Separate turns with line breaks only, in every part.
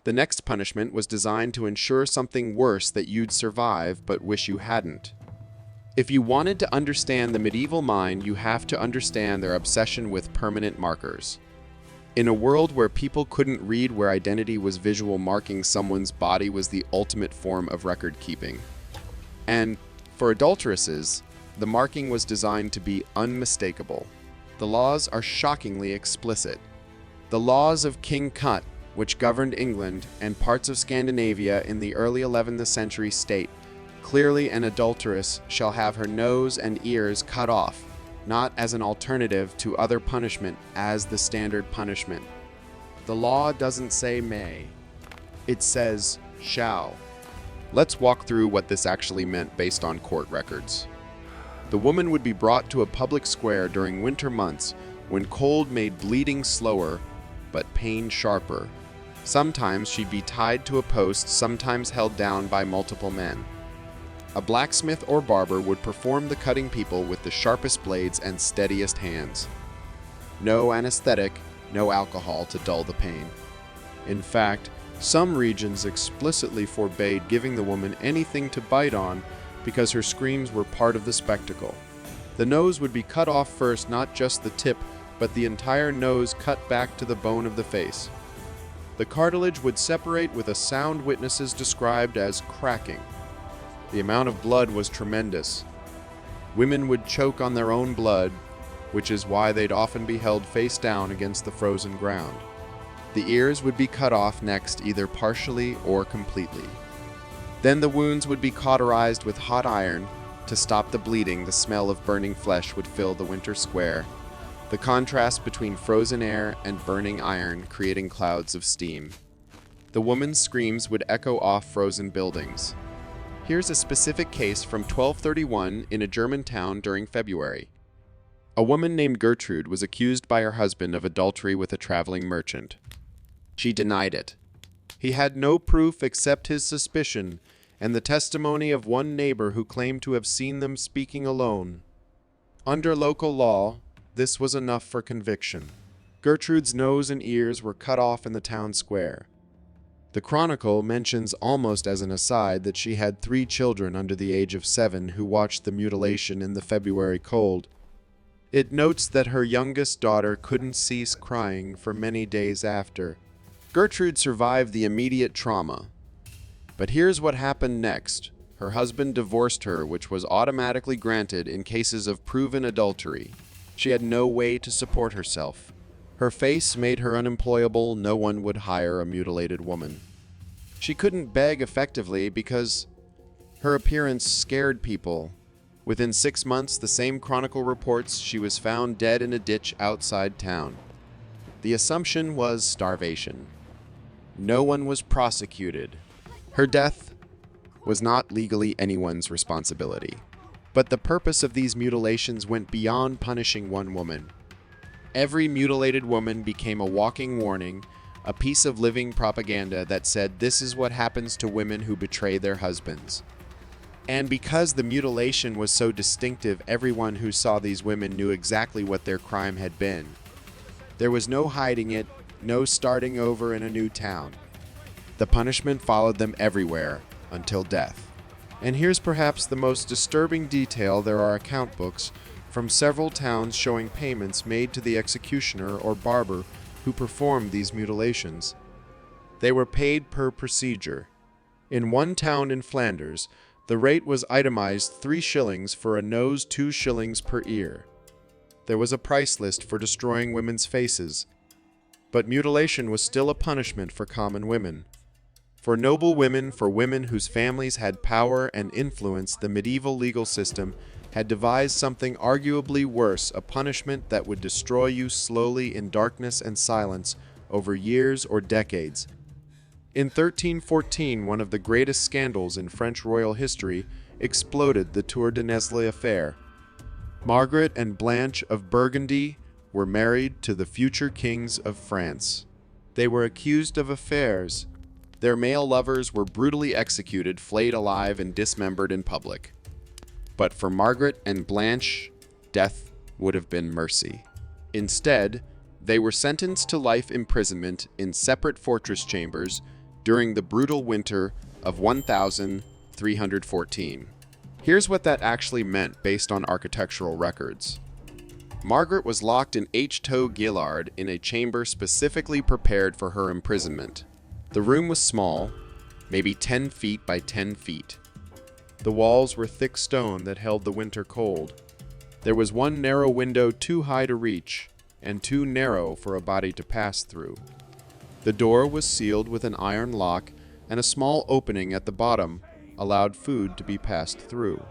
The next punishment was designed to ensure something worse that you'd survive but wish you hadn't. If you wanted to understand the medieval mind, you have to understand their obsession with permanent markers. In a world where people couldn't read, where identity was visual, marking someone's body was the ultimate form of record keeping. And for adulteresses, the marking was designed to be unmistakable. The laws are shockingly explicit. The laws of King Tut, which governed England and parts of Scandinavia in the early 11th century, state, clearly an adulteress shall have her nose and ears cut off, not as an alternative to other punishment, as the standard punishment. The law doesn't say may, it says shall. Let's walk through what this actually meant based on court records. The woman would be brought to a public square during winter months when cold made bleeding slower, but pain sharper. Sometimes she'd be tied to a post, sometimes held down by multiple men. A blacksmith or barber would perform the cutting people with the sharpest blades and steadiest hands. No anesthetic, no alcohol to dull the pain. In fact, some regions explicitly forbade giving the woman anything to bite on because her screams were part of the spectacle. The nose would be cut off first, not just the tip, but the entire nose cut back to the bone of the face. The cartilage would separate with a sound witnesses described as cracking. The amount of blood was tremendous. Women would choke on their own blood, which is why they'd often be held face down against the frozen ground. The ears would be cut off next, either partially or completely. Then the wounds would be cauterized with hot iron to stop the bleeding. The smell of burning flesh would fill the winter square, the contrast between frozen air and burning iron creating clouds of steam. The woman's screams would echo off frozen buildings. Here's a specific case from 1231 in a German town during February. A woman named Gertrude was accused by her husband of adultery with a traveling merchant. She denied it. He had no proof except his suspicion and the testimony of one neighbor who claimed to have seen them speaking alone. Under local law, this was enough for conviction. Gertrude's nose and ears were cut off in the town square. The Chronicle mentions almost as an aside that she had 3 children under the age of 7 who watched the mutilation in the February cold. It notes that her youngest daughter couldn't cease crying for many days after. Gertrude survived the immediate trauma. But here's what happened next. Her husband divorced her, which was automatically granted in cases of proven adultery. She had no way to support herself. Her face made her unemployable. No one would hire a mutilated woman. She couldn't beg effectively because her appearance scared people. Within 6 months, the same Chronicle reports she was found dead in a ditch outside town. The assumption was starvation. No one was prosecuted. Her death was not legally anyone's responsibility. But the purpose of these mutilations went beyond punishing one woman. Every mutilated woman became a walking warning, a piece of living propaganda that said this is what happens to women who betray their husbands. And because the mutilation was so distinctive, everyone who saw these women knew exactly what their crime had been. There was no hiding it, no starting over in a new town. The punishment followed them everywhere, until death. And here's perhaps the most disturbing detail. There are account books from several towns showing payments made to the executioner or barber who performed these mutilations. They were paid per procedure. In one town in Flanders, the rate was itemized 3 shillings for a nose, 2 shillings per ear. There was a price list for destroying women's faces. But mutilation was still a punishment for common women. For noble women, for women whose families had power and influence, the medieval legal system had devised something arguably worse, a punishment that would destroy you slowly in darkness and silence over years or decades. In 1314, one of the greatest scandals in French royal history exploded, the Tour de Nesle affair. Margaret and Blanche of Burgundy were married to the future kings of France. They were accused of affairs. Their male lovers were brutally executed, flayed alive, and dismembered in public. But for Margaret and Blanche, death would have been mercy. Instead, they were sentenced to life imprisonment in separate fortress chambers, during the brutal winter of 1314. Here's what that actually meant based on architectural records. Margaret was locked in H-Toe Gillard in a chamber specifically prepared for her imprisonment. The room was small, maybe 10 feet by 10 feet. The walls were thick stone that held the winter cold. There was one narrow window too high to reach, and too narrow for a body to pass through. The door was sealed with an iron lock, and a small opening at the bottom allowed food to be passed through.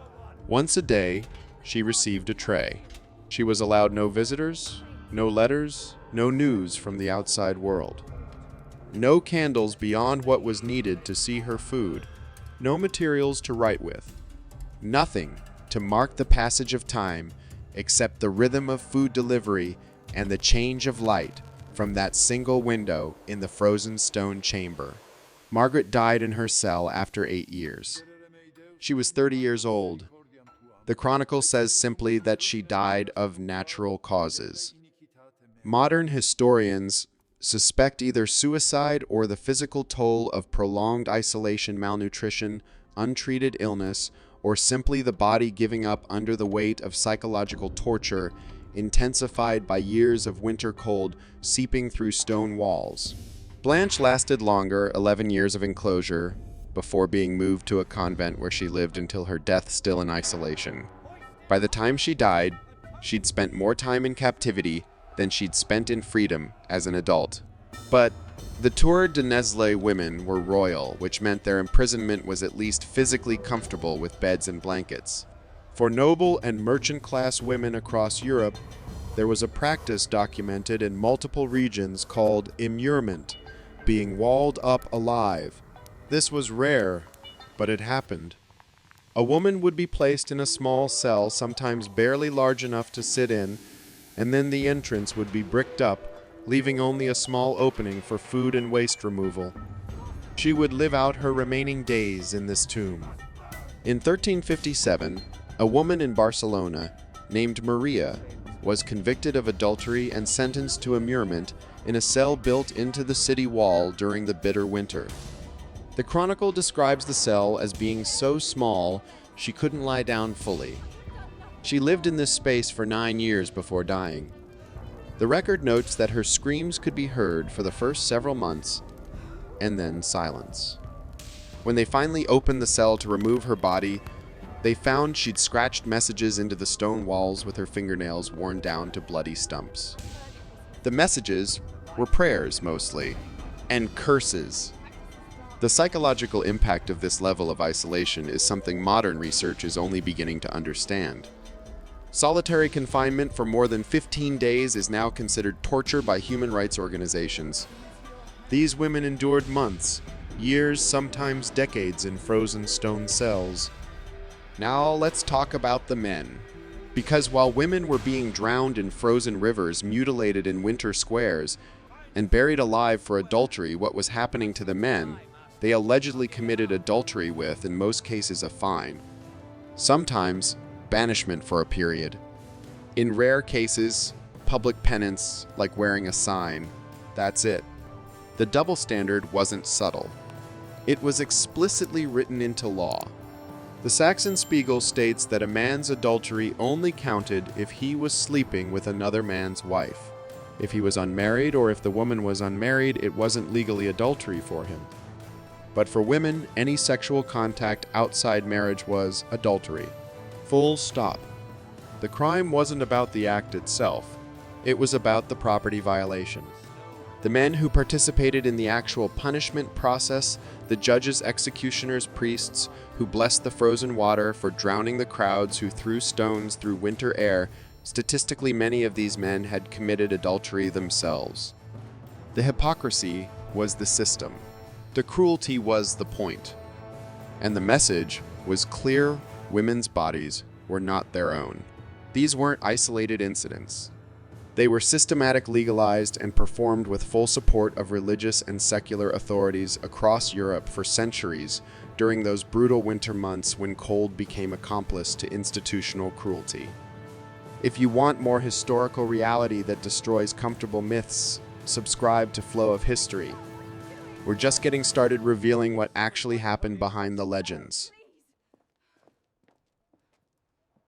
Once a day, she received a tray. She was allowed no visitors, no letters, no news from the outside world. No candles beyond what was needed to see her food, no materials to write with, nothing to mark the passage of time except the rhythm of food delivery and the change of light from that single window in the frozen stone chamber. Margaret died in her cell after 8 years. She was 30 years old. The Chronicle says simply that she died of natural causes. Modern historians suspect either suicide or the physical toll of prolonged isolation, malnutrition, untreated illness, or simply the body giving up under the weight of psychological torture, intensified by years of winter cold seeping through stone walls. Blanche lasted longer, 11 years of enclosure, before being moved to a convent where she lived until her death still in isolation. By the time she died, she'd spent more time in captivity than she'd spent in freedom as an adult. But the Tour de Nesle women were royal, which meant their imprisonment was at least physically comfortable with beds and blankets. For noble and merchant-class women across Europe, there was a practice documented in multiple regions called immurement, being walled up alive. This was rare, but it happened. A woman would be placed in a small cell, sometimes barely large enough to sit in, and then the entrance would be bricked up, leaving only a small opening for food and waste removal. She would live out her remaining days in this tomb. In 1357, a woman in Barcelona, named Maria, was convicted of adultery and sentenced to immurement in a cell built into the city wall during the bitter winter. The Chronicle describes the cell as being so small she couldn't lie down fully. She lived in this space for 9 years before dying. The record notes that her screams could be heard for the first several months, and then silence. When they finally opened the cell to remove her body, they found she'd scratched messages into the stone walls with her fingernails worn down to bloody stumps. The messages were prayers mostly, and curses. The psychological impact of this level of isolation is something modern research is only beginning to understand. Solitary confinement for more than 15 days is now considered torture by human rights organizations. These women endured months, years, sometimes decades in frozen stone cells. Now let's talk about the men. Because while women were being drowned in frozen rivers, mutilated in winter squares, and buried alive for adultery, what was happening to the men, they allegedly committed adultery with, in most cases, a fine. Sometimes, banishment for a period. In rare cases, public penance, like wearing a sign. That's it. The double standard wasn't subtle. It was explicitly written into law. The Saxon Spiegel states that a man's adultery only counted if he was sleeping with another man's wife. If he was unmarried or if the woman was unmarried, it wasn't legally adultery for him. But for women, any sexual contact outside marriage was adultery. Full stop. The crime wasn't about the act itself. It was about the property violation. The men who participated in the actual punishment process, the judges, executioners, priests, who blessed the frozen water for drowning the crowds who threw stones through winter air, statistically many of these men had committed adultery themselves. The hypocrisy was the system. The cruelty was the point. And the message was clear: women's bodies were not their own. These weren't isolated incidents. They were systematic, legalized, and performed with full support of religious and secular authorities across Europe for centuries during those brutal winter months when cold became accomplice to institutional cruelty. If you want more historical reality that destroys comfortable myths, subscribe to Flow of History. We're just getting started revealing what actually happened behind the legends.